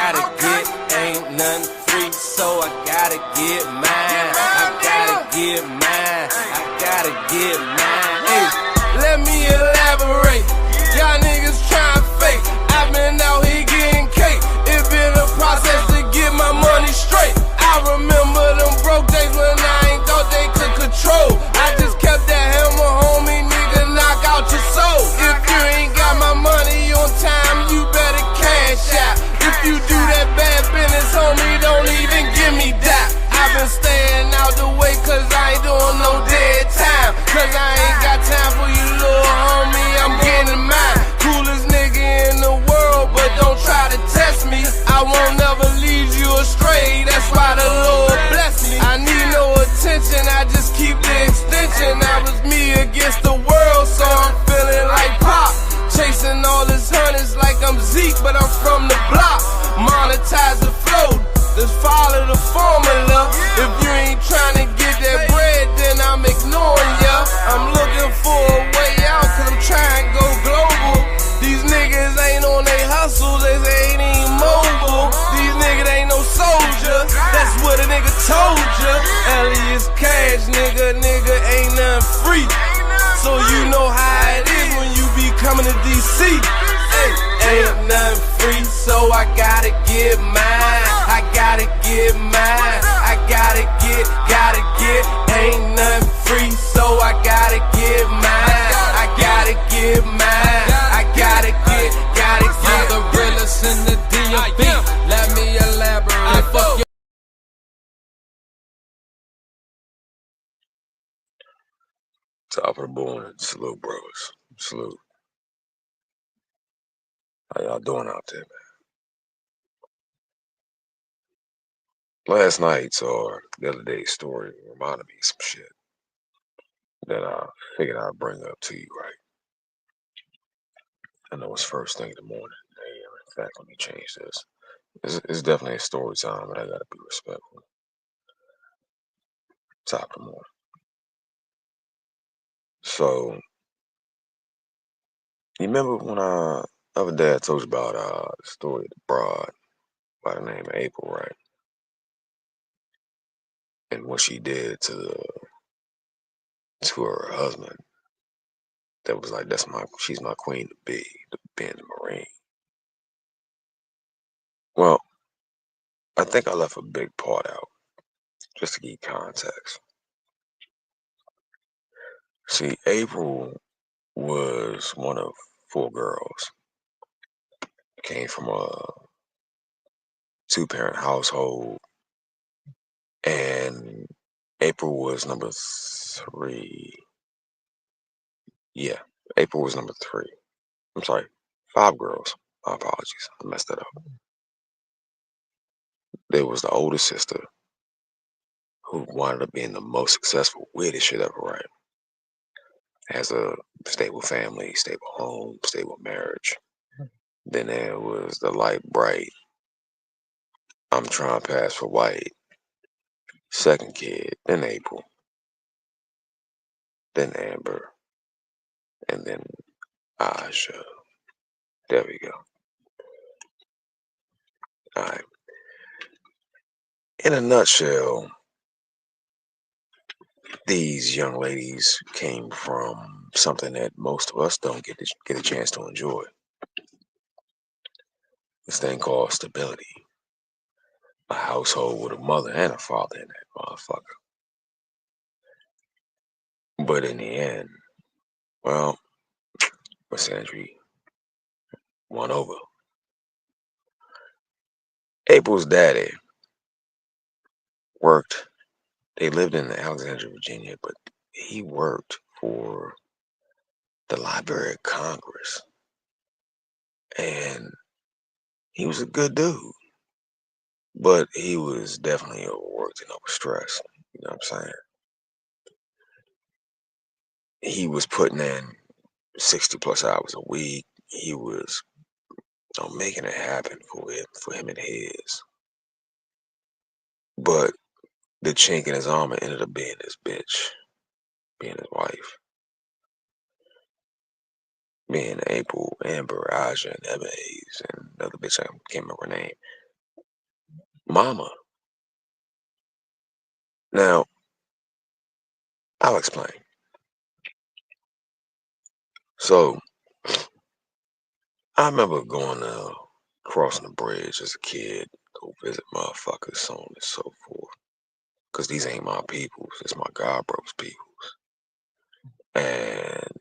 gotta get, ain't nothing free, so I gotta get mine. I gotta get mine. I gotta get mine. Hey, let me elaborate. Y'all niggas trying fake. I've been out here getting cake. It been a process to get my money straight. I remember them broke days when I ain't thought they could control. I just kept that hammer, homie, nigga, knock out your soul. If you ain't got my money on time, you better cash out. If you do that bad business, homie, don't even give me that. I've been staying out the way cause I ain't doing no dead time. Cause I ain't got time for you, little homie, I'm getting mine. Coolest nigga in the world, but don't try to test me. I won't never lead you astray, that's why the Lord bless me. I need no attention, I just keep the extension. I was me against the world, so I'm feeling like Pop. Chasing all this hundreds like I'm Zeke, but I'm from the block. Monetize the flow, just follow the formula. If you ain't trying to get that bread, then I'm ignoring ya. I'm looking for a way out, cause I'm trying to go global. These niggas ain't on they hustles, they ain't even mobile. These niggas ain't no soldier, that's what a nigga told ya. Elias Cash, nigga, ain't nothing free. So you know how it is when you be coming to DC. Hey, ain't nothing free, so I gotta get mine. I gotta get mine. I gotta get. Ain't nothing free, so I gotta get mine. I gotta get mine. I gotta get. I'm the realest in the DMV. Let me elaborate. Fuck Top of the morning. Salute, bros. Salute. How y'all doing out there, man? Last night's or the other day's story reminded me of some shit that I figured I'd bring up to you, right? I know it's first thing in the morning. Hey, in fact, let me change this. It's definitely a story time, but I gotta be respectful. Top of the morning. So, you remember when the other day I told you about the story of the broad by the name of April, right? And what she did to her husband. That was like, she's my queen to be, being a Marine. Well, I think I left a big part out, just to give context. See, April was one of 4 girls. Came from a 2-parent household, and April was number 3. Yeah, April was number 3. I'm sorry, 5 girls. My apologies, I messed that up. There was the older sister, who wound up being the most successful, weirdest shit ever, right? Has a stable family, stable home, stable marriage. Then there was the light, bright, I'm trying to pass for white. Second kid, then April, then Amber, and then Aisha. There we go. All right. In a nutshell, these young ladies came from something that most of us don't get a chance to enjoy. This thing called stability. A household with a mother and a father in that motherfucker. But in the end, well, Miss Andrew won over. April's daddy worked. They lived in Alexandria, Virginia, but he worked for the Library of Congress. And he was a good dude. But he was definitely overworked and overstressed. You know what I'm saying? He was putting in 60 plus hours a week. He was making it happen for him and his. But the chink in his armor ended up being his bitch, being his wife. Being April, Amber, Aja, and Eva Hayes, and another bitch I can't remember her name. Mama. Now, I'll explain. So, I remember going crossing the bridge as a kid, go visit motherfuckers, so on and so forth. Because these ain't my peoples, it's my God brothers peoples. And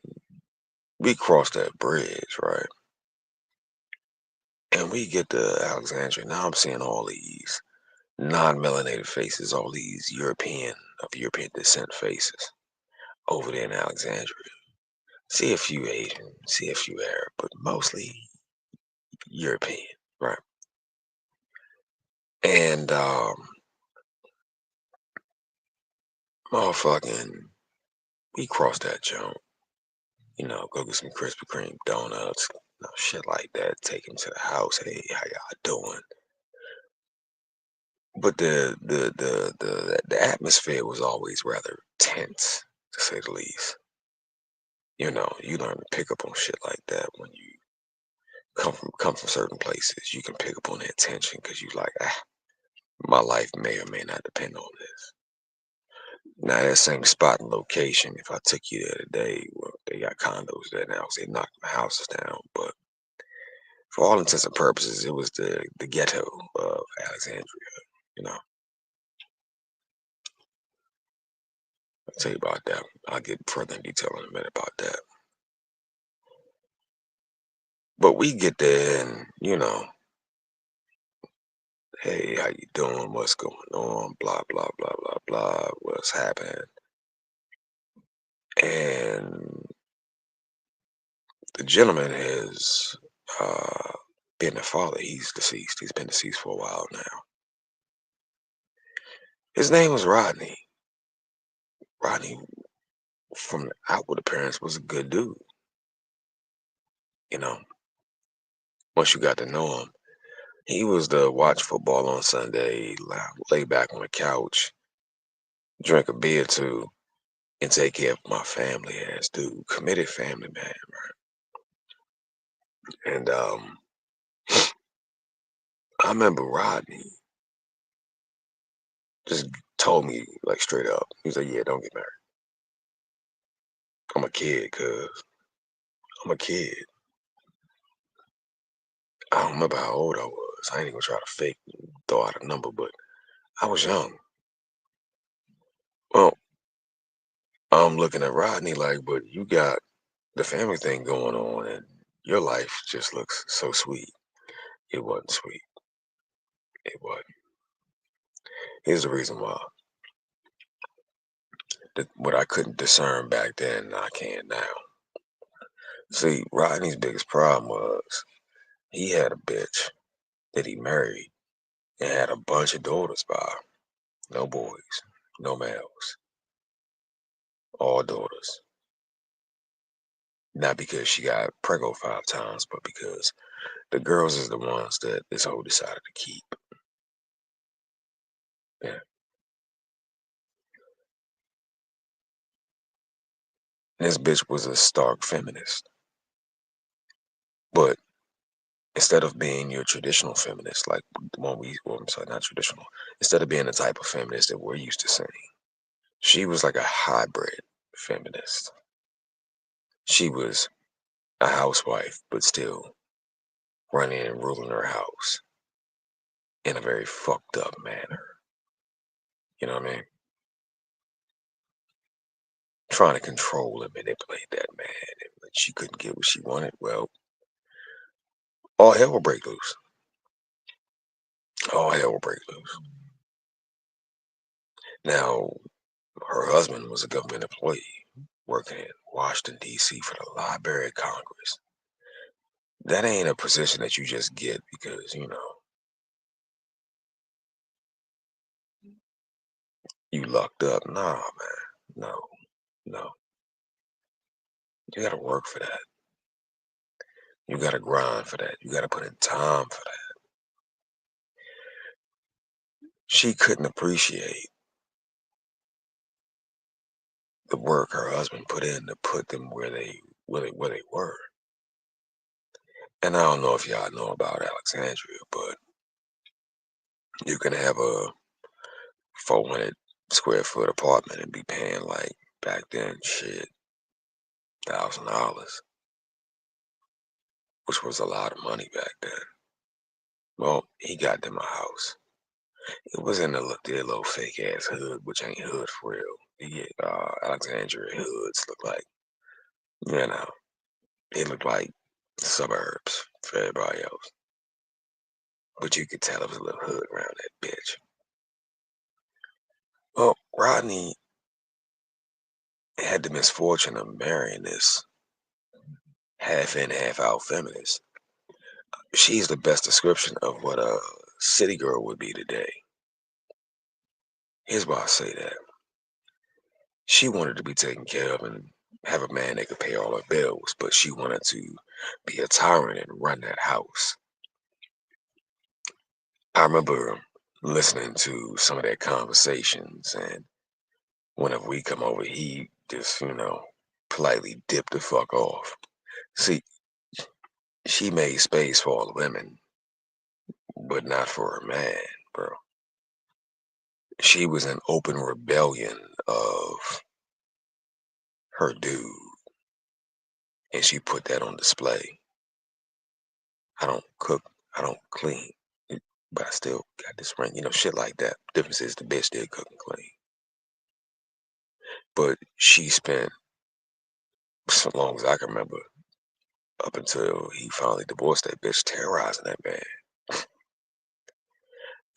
we crossed that bridge, right? And we get to Alexandria. Now I'm seeing all these non-melanated faces, all these of European descent faces over there in Alexandria. See a few Asian, see a few Arab, but mostly European, right? And motherfucking, we crossed that jump. Go get some Krispy Kreme donuts, shit like that. Take him to the house. Hey, how y'all doing? But the atmosphere was always rather tense, to say the least. You learn to pick up on shit like that when you come from certain places. You can pick up on that tension because you like, my life may or may not depend on this. Now that same spot and location, if I took you there today, well, they got condos there now, so they knocked my houses down. But for all intents and purposes, it was the ghetto of Alexandria. You know, I'll tell you about that. I'll get further in detail in a minute about that. But we get there, and hey, how you doing? What's going on? Blah blah blah blah blah. What's happening? And the gentleman has been a father. He's deceased. He's been deceased for a while now. His name was Rodney. Rodney, from the outward appearance, was a good dude. You know, once you got to know him, he was the watch football on Sunday, lay back on the couch, drink a beer or two, and take care of my family ass dude, committed family man, right? And I remember Rodney just told me like straight up. He was like, "Yeah, don't get married. I'm a kid, cuz I'm a kid." I don't remember how old I was. I ain't even gonna try to fake throw out a number, but I was young. Well, I'm looking at Rodney like, but you got the family thing going on, and your life just looks so sweet. It wasn't sweet. It wasn't. Here's the reason why. What I couldn't discern back then, I can now. See, Rodney's biggest problem was he had a bitch that he married and had a bunch of daughters by. No boys, no males, all daughters. Not because she got preggo 5 times, but because the girls is the ones that this hoe decided to keep. Yeah. This bitch was a stark feminist. But instead of being your traditional feminist, like the one I'm sorry, not traditional, instead of being the type of feminist that we're used to seeing, she was like a hybrid feminist. She was a housewife, but still running and ruling her house in a very fucked up manner. You know what I mean? Trying to control and manipulate that man. And when she couldn't get what she wanted, well, all hell will break loose. All hell will break loose. Now, her husband was a government employee working in Washington, D.C. for the Library of Congress. That ain't a position that you just get because, you lucked up. Nah, man. No, no. You gotta work for that. You gotta grind for that. You gotta put in time for that. She couldn't appreciate the work her husband put in to put them where they were. And I don't know if y'all know about Alexandria, but You can have a 400 square foot apartment and be paying like back then shit $1,000, which was a lot of money back then. Well, he got them a house. It was in their little fake ass hood, which ain't hood for real. Alexandria hoods look like, you know, it looked like suburbs for everybody else. But you could tell it was a little hood around that bitch. Well, Rodney had the misfortune of marrying this half in, half out feminist. She's the best description of what a city girl would be today. Here's why I say that. She wanted to be taken care of and have a man that could pay all her bills, but she wanted to be a tyrant and run that house. I remember listening to some of their conversations, and whenever we come over, he just, politely dipped the fuck off. See, she made space for all the women, but not for her man, bro. She was in open rebellion of her dude, and she put that on display. I don't cook, I don't clean, but I still got this ring, shit like that. Difference is the bitch did cook and clean. But she spent, so long as I can remember, up until he finally divorced that bitch, terrorizing that man.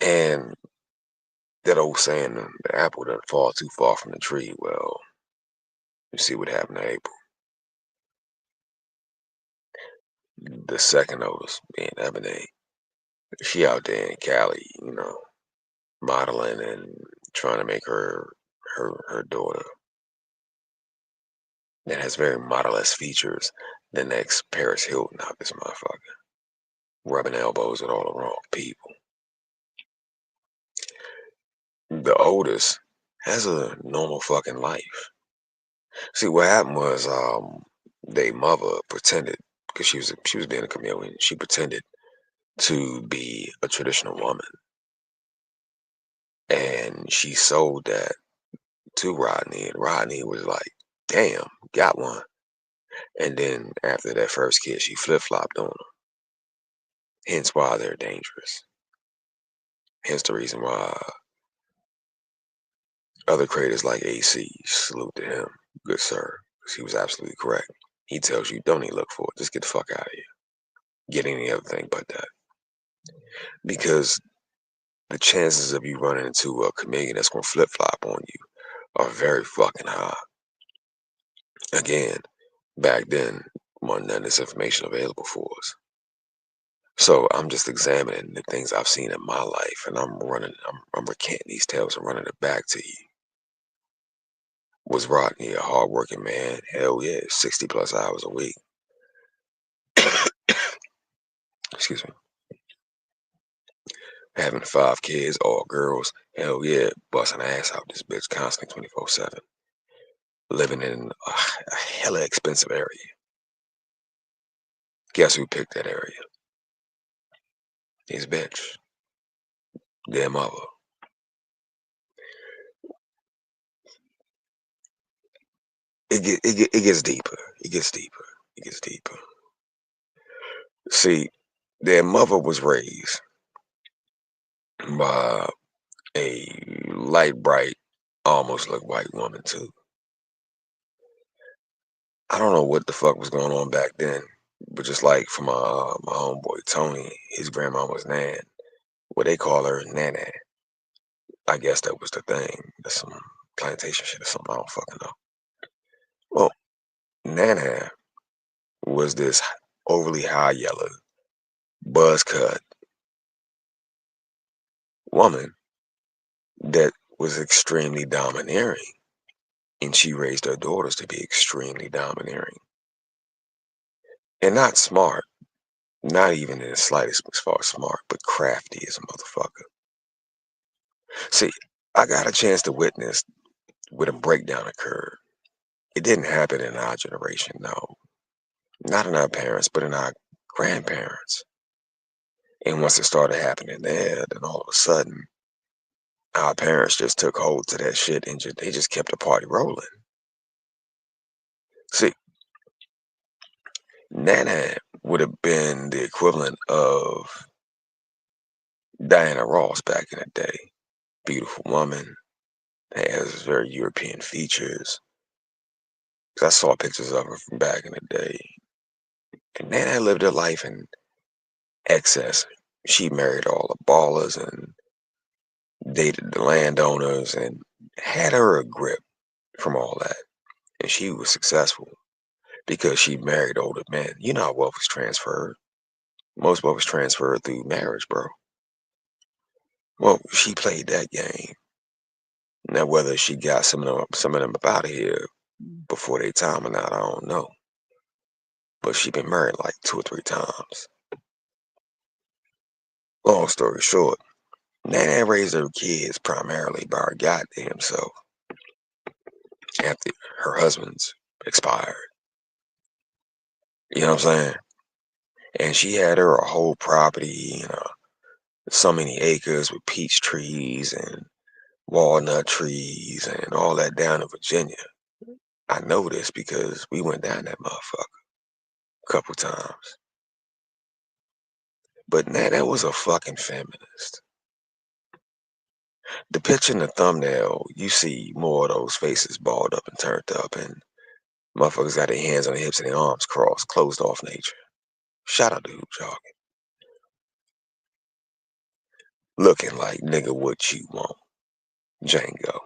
And that old saying, the apple doesn't fall too far from the tree. Well, you see what happened to April. The second oldest being Ebony. She out there in Cali, modeling and trying to make her daughter that has very model-esque features the next Paris Hilton out this motherfucker. Rubbing elbows with all the wrong people. The oldest has a normal fucking life. See, what happened was their mother pretended, because she was being a chameleon, she pretended to be a traditional woman. And she sold that to Rodney, and Rodney was like, damn, got one. And then after that first kid, she flip-flopped on her. Hence why they're dangerous. Hence the reason why other creators like AC, salute to him, good sir, because he was absolutely correct. He tells you, don't even look for it, just get the fuck out of here. Get any other thing but that. Because the chances of you running into a chameleon that's gonna flip-flop on you are very fucking high. Again, back then, wasn't none of this information available for us. So I'm just examining the things I've seen in my life, and I'm recanting these tales and running it back to you. Was Rodney a hardworking man? Hell yeah, 60 plus hours a week. Excuse me. Having 5 kids, all girls. Hell yeah, busting ass out this bitch constantly 24/7. Living in a hella expensive area. Guess who picked that area? His bitch. Their mother. It gets deeper. It gets deeper. It gets deeper. See, their mother was raised by a light bright, almost look white woman too. I don't know what the fuck was going on back then, but just like for my homeboy Tony, his grandma was Nan. What they call her Nana. I guess that was the thing. That's some plantation shit or something. I don't fucking know. Well, Nana was this overly high yellow, buzz cut woman that was extremely domineering, and she raised her daughters to be extremely domineering and not smart, not even in the slightest as far as smart, but crafty as a motherfucker. See, I got a chance to witness when a breakdown occurred. It didn't happen in our generation, no, not in our parents, but in our grandparents. And once it started happening there, then all of a sudden, our parents just took hold to that shit and they just kept the party rolling. See, Nana would have been the equivalent of Diana Ross back in the day. Beautiful woman, has very European features. 'Cause I saw pictures of her from back in the day. And Nana lived her life in excess. She married all the ballers and dated the landowners and had her a grip from all that. And she was successful because she married older men. You know how wealth is transferred. Most wealth is transferred through marriage, bro. Well, she played that game. Now, whether she got some of them up out of here before their time or not, I don't know. But she been married like 2 or 3 times. Long story short, Nana raised her kids primarily by her goddamn self after her husband's expired. You know what I'm saying? And she had her a whole property, so many acres with peach trees and walnut trees and all that down in Virginia. I know this because we went down that motherfucker a couple times. But Nana was a fucking feminist. The picture in the thumbnail, you see more of those faces balled up and turned up, and motherfuckers got their hands on their hips and their arms crossed, closed off nature. Shout out to Hoop Jogging. Looking like nigga what you want. Django.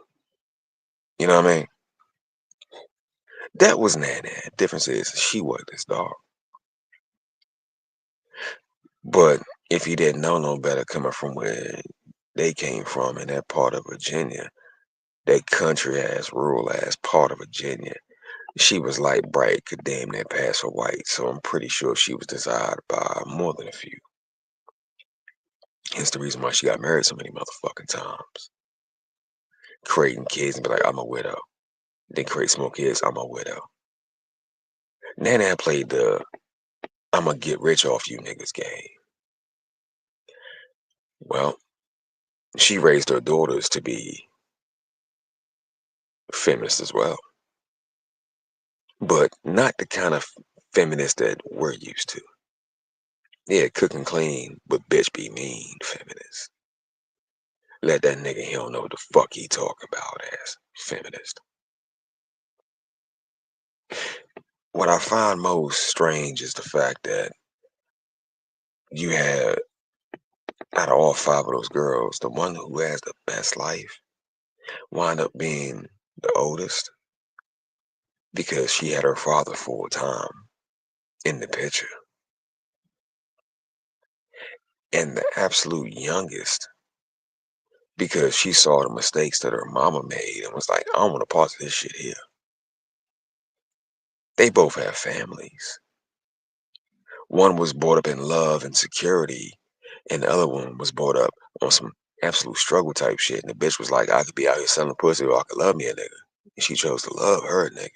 You know what I mean? That was Nana. Difference is she wasn't this dog. But if you didn't know no better coming from where they came from in that part of Virginia, that country ass, rural ass part of Virginia, she was light bright, could damn near pass for white, so I'm pretty sure she was desired by more than a few. Hence the reason why she got married so many motherfucking times. Creating kids and be like, I'm a widow. Then create some more kids, I'm a widow. Nana played the I'm gonna get rich off you niggas game. Well, she raised her daughters to be feminists as well. But not the kind of feminist that we're used to. Yeah, cook and clean, but bitch be mean feminist. Let that nigga he don't know what the fuck he talk about as feminist. What I find most strange is the fact that you had, out of all 5 of those girls, the one who has the best life wind up being the oldest because she had her father full time in the picture. And the absolute youngest because she saw the mistakes that her mama made and was like, I don't want to part of this shit here. They both have families. One was brought up in love and security, and the other one was brought up on some absolute struggle type shit. And the bitch was like, I could be out here selling pussy or I could love me a nigga. And she chose to love her nigga.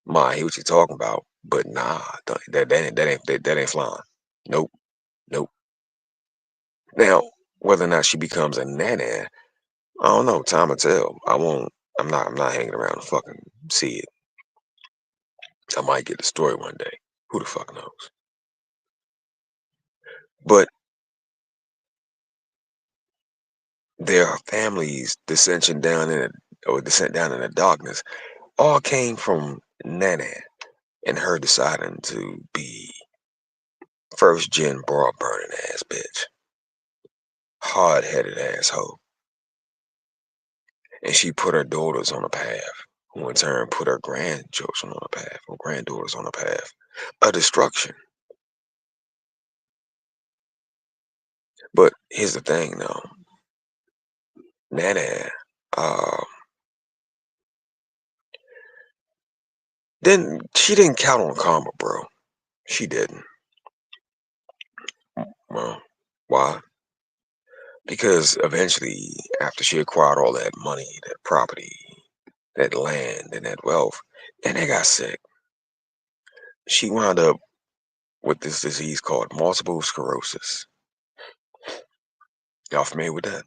Ma, I hear what you talking about, but nah, that ain't flying. Nope, nope. Now, whether or not she becomes a nana, I don't know. Time will tell. I won't. I'm not hanging around to fucking see it. I might get the story one day. Who the fuck knows? But their families' dissension down in or descent down in the darkness all came from Nana and her deciding to be first gen bra burning ass bitch, hard headed asshole, and she put her daughters on a path, who in turn put her grandchildren on a path, or granddaughters on a path of destruction. But here's the thing, though, Nana, uh, she didn't count on karma, bro. She didn't. Well, why? Because eventually, after she acquired all that money, that property, that land, and that wealth, and they got sick, she wound up with this disease called multiple sclerosis. Y'all familiar with that?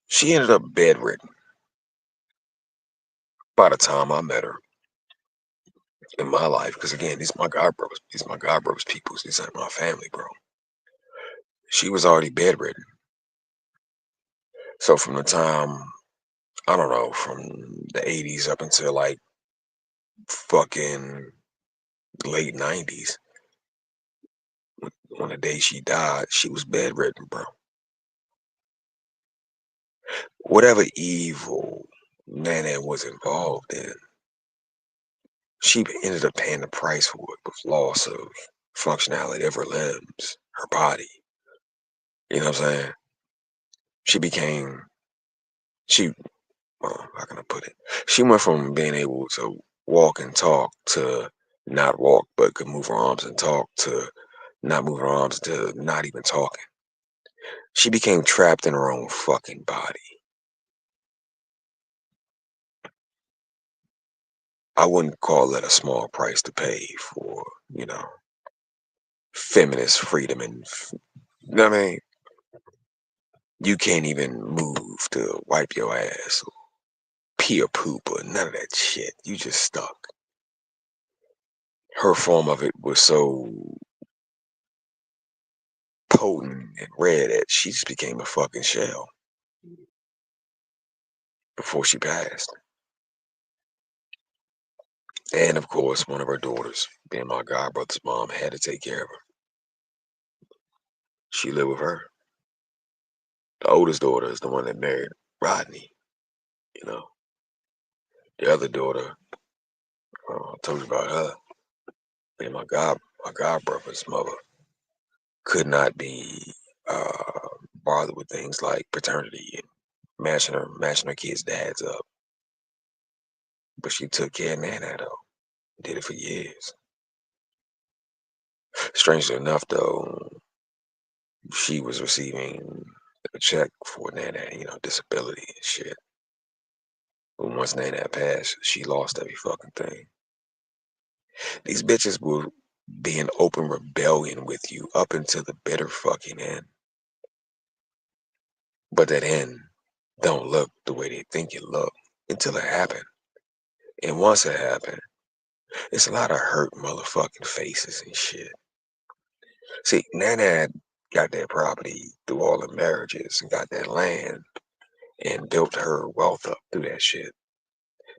She ended up bedridden by the time I met her in my life. Because again, these my god brothers. These my god brothers peoples. These ain't my family, bro. She was already bedridden. So from the time, I don't know, from the 80s up until like fucking late 90s, on the day she died, she was bedridden, bro. Whatever evil Nana was involved in, she ended up paying the price for it with loss of functionality of her limbs, her body. You know what I'm saying? She became, she, well, how can I put it? She went from being able to walk and talk to not walk, but could move her arms and talk to not move her arms to not even talking. She became trapped in her own fucking body. I wouldn't call that a small price to pay for, you know, feminist freedom and, you know what I mean? You can't even move to wipe your ass or pee or poop or none of that shit. You just stuck. Her form of it was so potent and rare that she just became a fucking shell before she passed. And of course, one of her daughters, being my godbrother's mom, had to take care of her. She lived with her. The oldest daughter is the one that married Rodney, you know. The other daughter, I told you about her, being my godbrother's mother, could not be bothered with things like paternity and matching her kids' dads up. But she took care of Nana though. Did it for years. Strangely enough though, she was receiving a check for Nana, you know, disability and shit. But once Nana passed, she lost every fucking thing. These bitches will be in open rebellion with you up until the bitter fucking end. But that end don't look the way they think it look until it happened. And once it happened, it's a lot of hurt motherfucking faces and shit. See, Nana got that property through all the marriages and got that land and built her wealth up through that shit.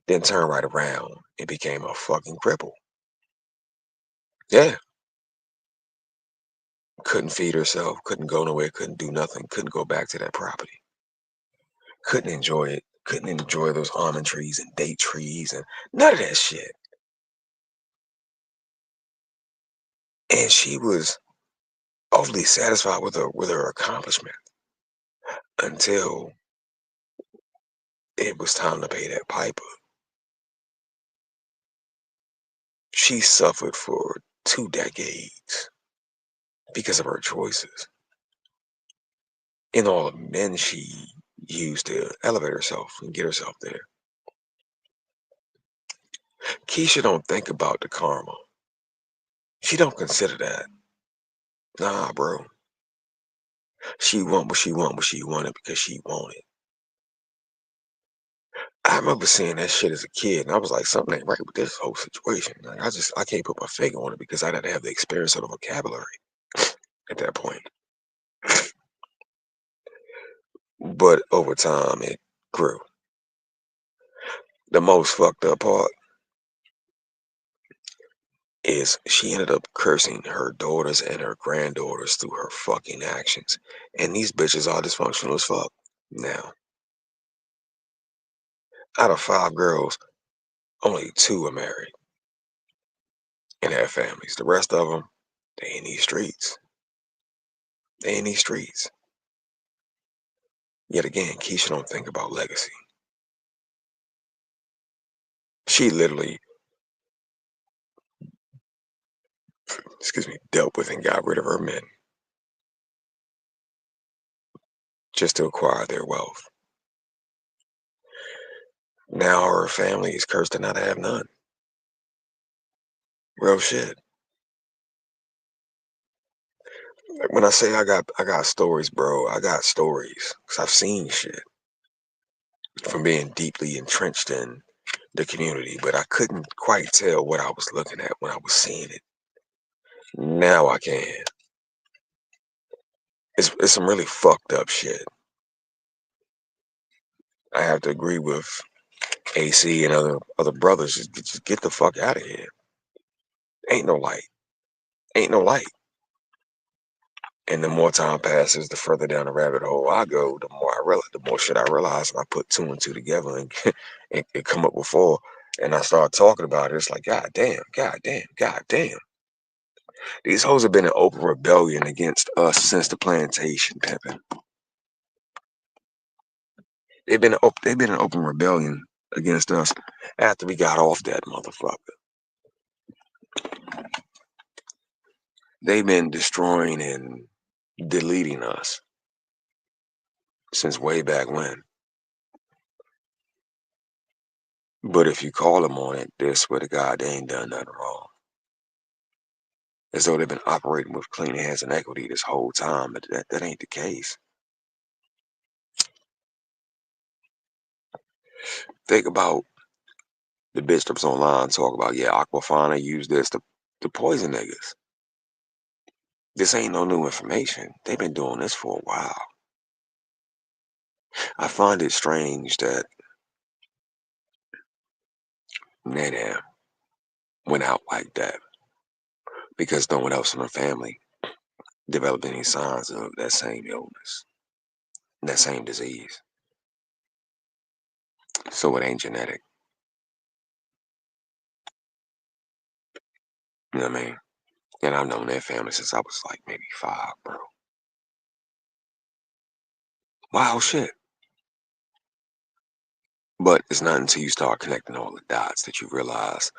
Then turned right around and became a fucking cripple. Yeah. Couldn't feed herself, couldn't go nowhere, couldn't do nothing, couldn't go back to that property. Couldn't enjoy it, couldn't enjoy those almond trees and date trees and none of that shit. And she was overly satisfied with her accomplishment until it was time to pay that piper. She suffered for 2 decades because of her choices and all the men she used to elevate herself and get herself there. Keisha don't think about the karma. She don't consider that. Nah, bro. She want what she want, what she wanted because she wanted. I remember seeing that shit as a kid, and I was like, something ain't right with this whole situation. Like, I can't put my finger on it because I didn't have the experience of the vocabulary at that point. But over time, it grew. The most fucked up part is she ended up cursing her daughters and her granddaughters through her fucking actions. And these bitches are dysfunctional as fuck. Now, out of 5 girls, only 2 are married and have families. The rest of them, they in these streets. They in these streets. Yet again, Keisha don't think about legacy. She literally, excuse me, dealt with and got rid of her men just to acquire their wealth. Now her family is cursed to not have none. Real shit. Like when I say I got stories, bro, I got stories. Cause I've seen shit from being deeply entrenched in the community, but I couldn't quite tell what I was looking at when I was seeing it. Now I can. It's some really fucked up shit. I have to agree with AC and other brothers. Just get the fuck out of here. Ain't no light. Ain't no light. And the more time passes, the further down the rabbit hole I go, the more I realize, the more shit I realize, and I put two and two together and come up with four. And I start talking about it. It's like, God damn, God damn, God damn. These hoes have been in open rebellion against us since the plantation, pimping. They've been in open rebellion against us after we got off that motherfucker. They've been destroying and deleting us since way back when. But if you call them on it, they swear to God they ain't done nothing wrong. As though they've been operating with clean hands and equity this whole time, but that ain't the case. Think about the bitch that was online talk about, yeah, Aquafina used this to poison niggas. This ain't no new information. They've been doing this for a while. I find it strange that Nana went out like that because no one else in her family developed any signs of that same illness, that same disease. So it ain't genetic. You know what I mean? And I've known that family since I was like maybe 5, bro. Wow, shit. But it's not until you start connecting all the dots that you realize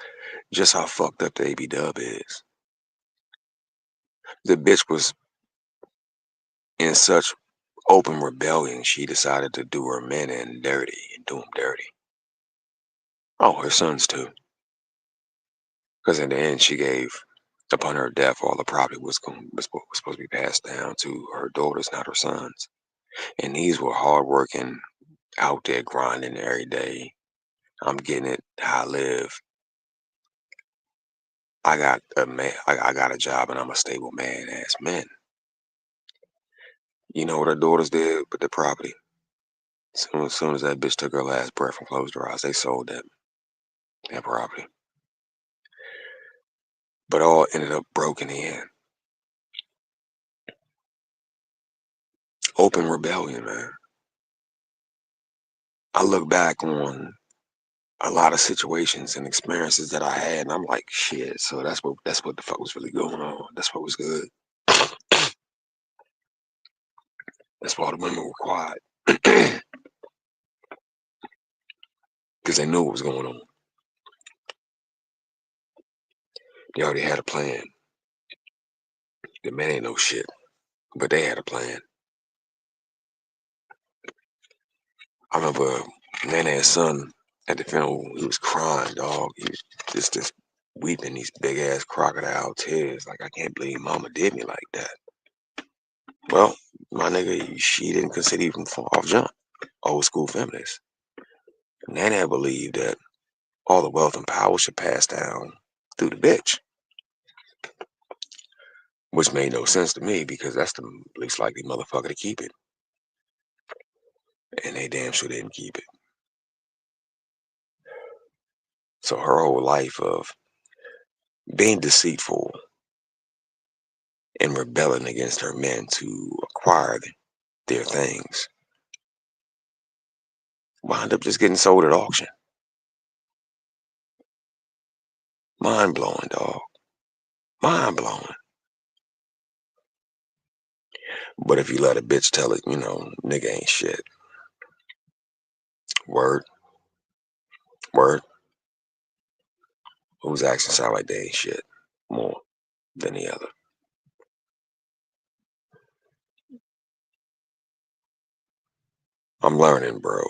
just how fucked up the ABW is. The bitch was in such open rebellion, she decided to do her men in dirty and do them dirty. Oh, her sons too. Because in the end, she gave, upon her death, all the property was supposed to be passed down to her daughters, not her sons. And these were hardworking, out there grinding every day. I'm getting it how I live. I got a man. I got a job, and I'm a stable man. Ass men. You know what her daughters did with the property? Soon as that bitch took her last breath and closed her eyes, they sold that property. But all ended up broken in. Open rebellion, man. I look back on a lot of situations and experiences that I had, and I'm like, shit. So that's what the fuck was really going on. That's what was good. That's why the women were quiet because they knew what was going on. They already had a plan. The men ain't no shit, but they had a plan. I remember Nana's son at the funeral. He was crying, dog. He was just weeping these big ass crocodile tears. Like, I can't believe Mama did me like that. Well, my nigga, she didn't consider you from off jump. Old school feminist. Nana believed that all the wealth and power should pass down through the bitch, which made no sense to me because that's the least likely motherfucker to keep it, and they damn sure didn't keep it. So her whole life of being deceitful and rebelling against her men to acquire their things wound up just getting sold at auction. Mind blowing, dog. Mind blowing. But if you let a bitch tell it, nigga ain't shit. Word, word. Whose actions sound like they ain't shit more than the other. I'm learning, bro.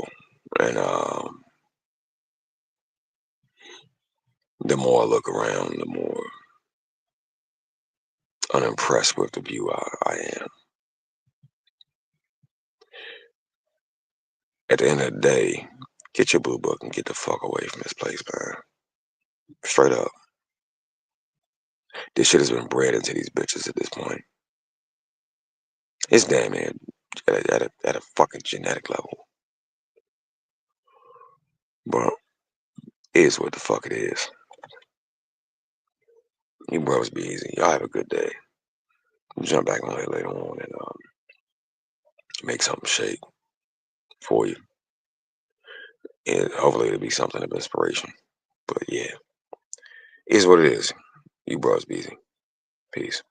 And the more I look around, the more unimpressed with the view I am. At the end of the day, get your blue book and get the fuck away from this place, man. Straight up. This shit has been bred into these bitches at this point. It's damn near at a fucking genetic level. But it is what the fuck it is. You brothers be easy. Y'all have a good day. Jump back on here later on and make something shake for you. And hopefully it'll be something of inspiration. But yeah, it is what it is. You brothers be easy. Peace.